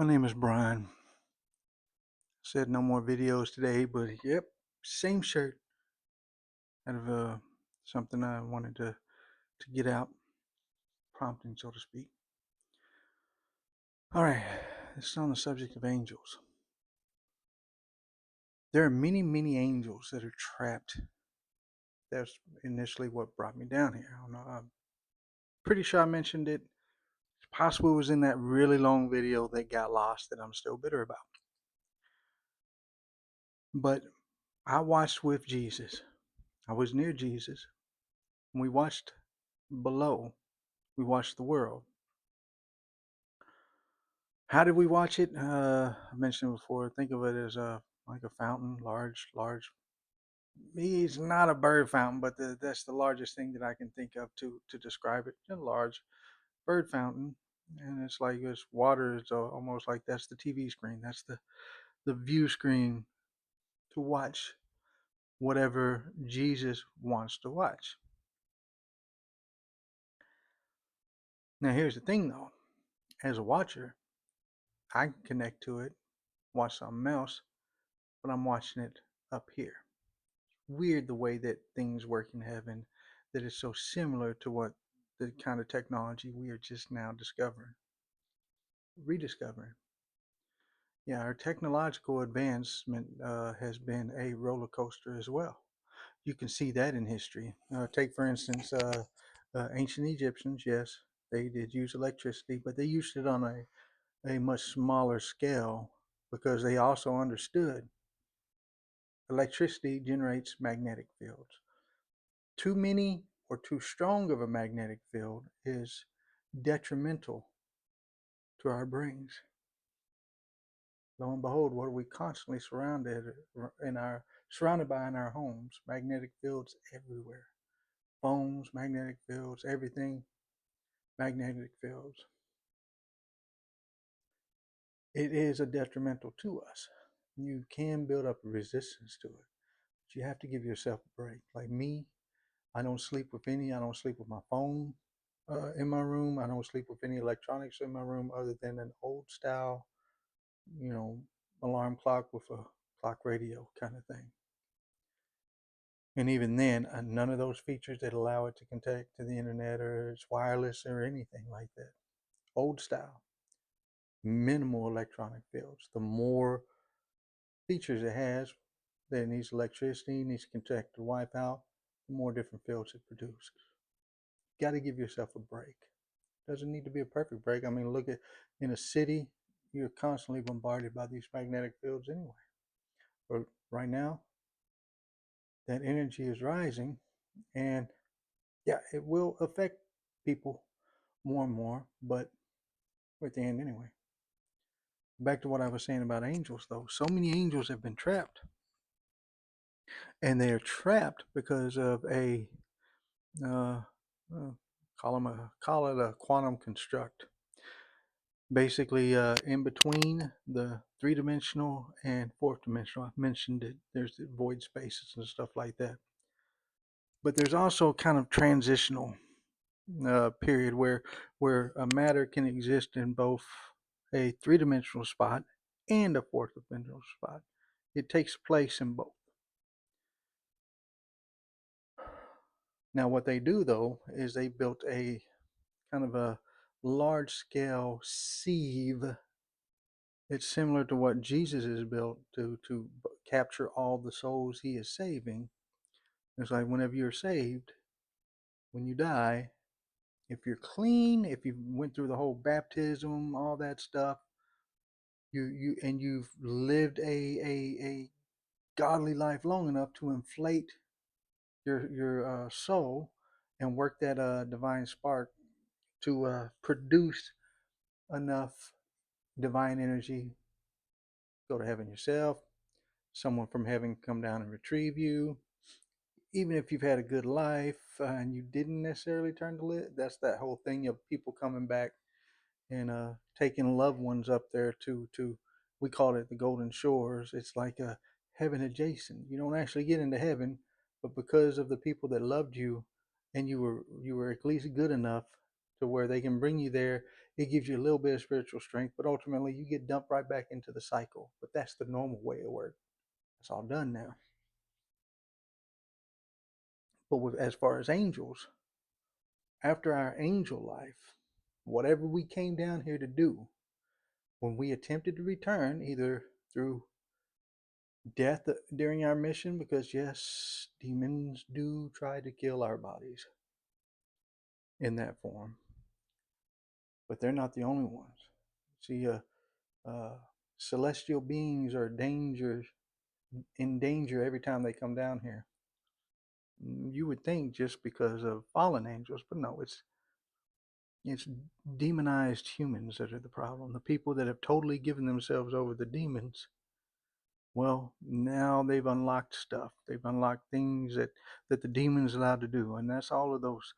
My name is Brian. Said no more videos today, but yep, same shirt. Out of something I wanted to get out, prompting, so to speak. All right, this is on the subject of angels. There are many, many angels that are trapped. That's initially what brought me down here. I don't know. I'm pretty sure I mentioned it. It's possible it was in that really long video that got lost that I'm still bitter about. But I watched with Jesus. I was near Jesus. We watched below. We watched the world. How did we watch it? I mentioned before. Think of it as like a fountain, large. It's not a bird fountain, but that's the largest thing that I can think of to describe it. A large bird fountain, and it's like this water. It's almost like that's the TV screen. That's the view screen to watch whatever Jesus wants to watch. Now here's the thing, though. As a watcher, I can connect to it, watch something else, but I'm watching it up here. Weird the way that things work in heaven that is so similar to what the kind of technology we are just now rediscovering. Yeah, our technological advancement has been a roller coaster as well. You can see that in history. Take, for instance, ancient Egyptians. Yes, they did use electricity, but they used it on a much smaller scale because they also understood electricity generates magnetic fields. Too many or too strong of a magnetic field is detrimental to our brains. Lo and behold, what are we constantly surrounded by in our homes? Magnetic fields everywhere. Phones, magnetic fields, everything, magnetic fields. It is a detrimental to us. You can build up a resistance to it, but you have to give yourself a break. Like me, I don't sleep with my phone in my room. I don't sleep with any electronics in my room other than an old style, you know, alarm clock with a clock radio kind of thing. And even then, none of those features that allow it to connect to the internet or it's wireless or anything like that. Old style, minimal electronic fields. The more features it has, that it needs electricity, needs to connect to Wi-Fi, the more different fields it produces. You got to give yourself a break. Doesn't need to be a perfect break. I mean, look at in a city, you're constantly bombarded by these magnetic fields anyway. But right now, that energy is rising, and yeah, it will affect people more and more, but we're at the end anyway. Back to what I was saying about angels, though. So many angels have been trapped, and they are trapped because of a uh, uh, call it a quantum construct. Basically, in between the three-dimensional and fourth-dimensional, I mentioned it. There's the void spaces and stuff like that. But there's also kind of transitional period where a matter can exist in both a three-dimensional spot and a fourth-dimensional spot. It takes place in both. Now, what they do though is they built a kind of a large-scale sieve. It's similar to what Jesus has built to capture all the souls he is saving. It's like whenever you're saved, when you die, if you're clean, if you went through the whole baptism, all that stuff, you've lived a godly life long enough to inflate your soul and work that divine spark to produce enough divine energy, go to heaven yourself, someone from heaven come down and retrieve you. Even if you've had a good life and you didn't necessarily turn to lit, that's that whole thing of people coming back and taking loved ones up there to we call it the golden shores. It's like a heaven adjacent. You don't actually get into heaven, but because of the people that loved you and you were at least good enough to where they can bring you there. It gives you a little bit of spiritual strength, but ultimately you get dumped right back into the cycle. But that's the normal way it works. It's all done now. But as far as angels, after our angel life, whatever we came down here to do, when we attempted to return, either through death during our mission, because yes, demons do try to kill our bodies in that form, but they're not the only ones. See, uh, celestial beings are in danger every time they come down here. You would think just because of fallen angels, but no, it's demonized humans that are the problem. The people that have totally given themselves over to demons, well, now they've unlocked stuff. They've unlocked things that the demon's allowed to do. And that's all of those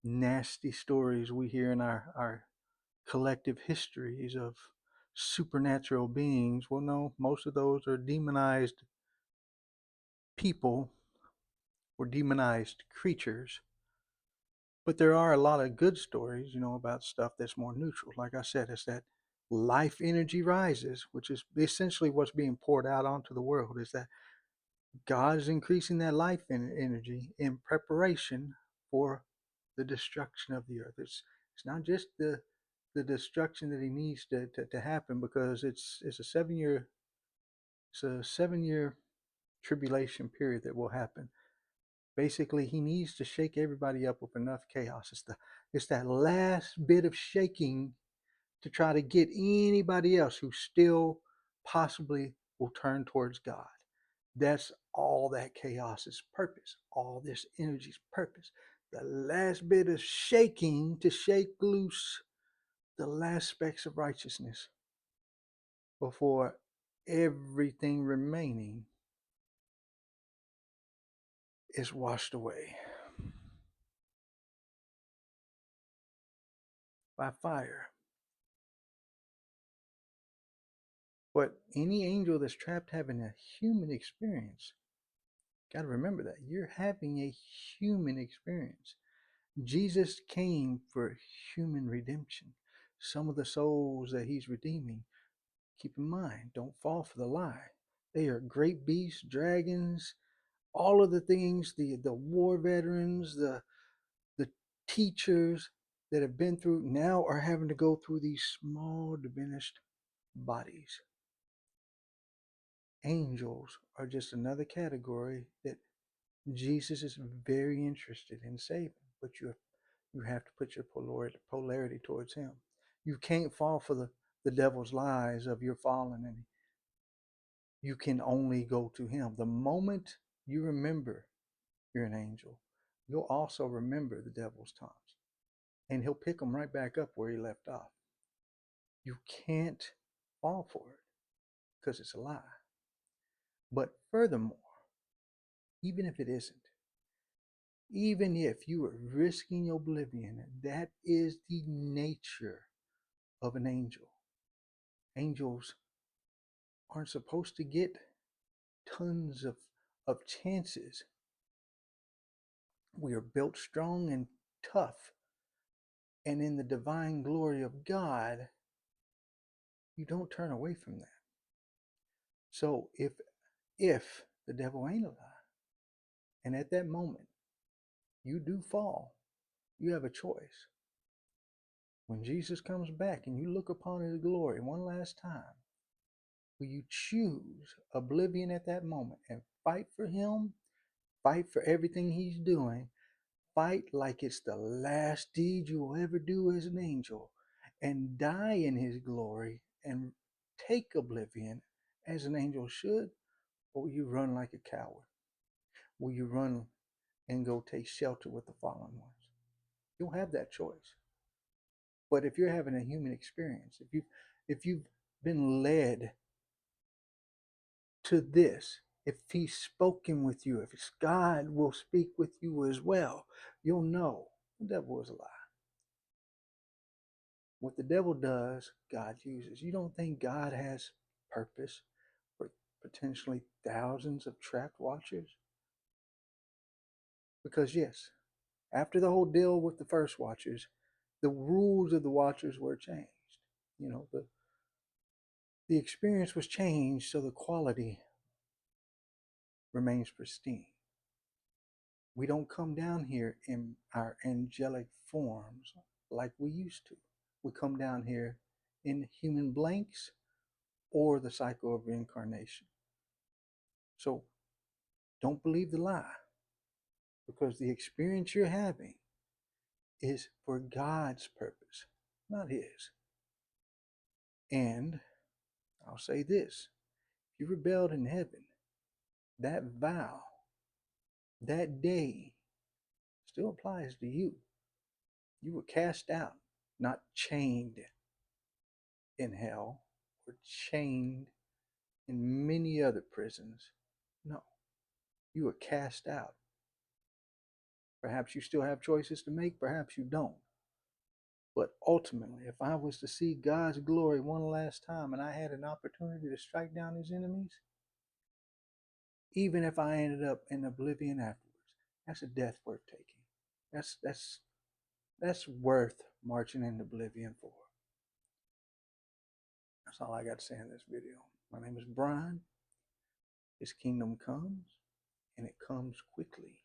nasty stories we hear in our collective histories of supernatural beings. Well, no, most of those are demonized people or demonized creatures. But there are a lot of good stories, about stuff that's more neutral. Like I said, it's that life energy rises, which is essentially what's being poured out onto the world, is that God is increasing that life energy in preparation for the destruction of the earth. It's not just the destruction that he needs to happen, because it's a 7 year tribulation period that will happen. Basically, he needs to shake everybody up with enough chaos. It's that last bit of shaking to try to get anybody else who still possibly will turn towards God. That's all that chaos is purpose. All this energy's purpose. The last bit of shaking to shake loose the last specks of righteousness before everything remaining is washed away by fire. But any angel that's trapped having a human experience, got to remember that you're having a human experience. Jesus came for human redemption. Some of the souls that he's redeeming, keep in mind, don't fall for the lie. They are great beasts, dragons, all of the things, the war veterans, the teachers that have been through now are having to go through these small diminished bodies. Angels are just another category that Jesus is very interested in saving, but you have to put your polarity towards him. You can't fall for the devil's lies of you're fallen, and you can only go to him. The moment you remember you're an angel, you'll also remember the devil's taunts, and he'll pick them right back up where he left off. You can't fall for it because it's a lie. But furthermore, even if it isn't, even if you are risking oblivion, that is the nature of an angel. Angels aren't supposed to get tons of chances. We are built strong and tough. And in the divine glory of God, you don't turn away from that. So if the devil ain't a lie, and at that moment you do fall, you have a choice. When Jesus comes back and you look upon his glory one last time, will you choose oblivion at that moment and fight for him, fight for everything he's doing, fight like it's the last deed you will ever do as an angel, and die in his glory and take oblivion as an angel should? Or will you run like a coward? Will you run and go take shelter with the fallen ones? You'll have that choice. But if you're having a human experience, if you've been led to this, if he's spoken with you, if it's God will speak with you as well, you'll know the devil is a lie. What the devil does, God uses. You don't think God has purpose for potentially thousands of trapped watchers? Because yes, after the whole deal with the first watchers, The rules of the watchers were changed. You know, the experience was changed so the quality remains pristine. We don't come down here in our angelic forms like we used to. We come down here in human blanks or the cycle of reincarnation. So don't believe the lie, because the experience you're having is for God's purpose, not His. And I'll say this: if you rebelled in heaven, that vow, that day, still applies to you. You were cast out, not chained in hell or chained in many other prisons. No, you were cast out. Perhaps you still have choices to make, perhaps you don't. But ultimately, if I was to see God's glory one last time and I had an opportunity to strike down His enemies, even if I ended up in oblivion afterwards, that's a death worth taking. That's worth marching in oblivion for. That's all I got to say in this video. My name is Brian. His kingdom comes, and it comes quickly.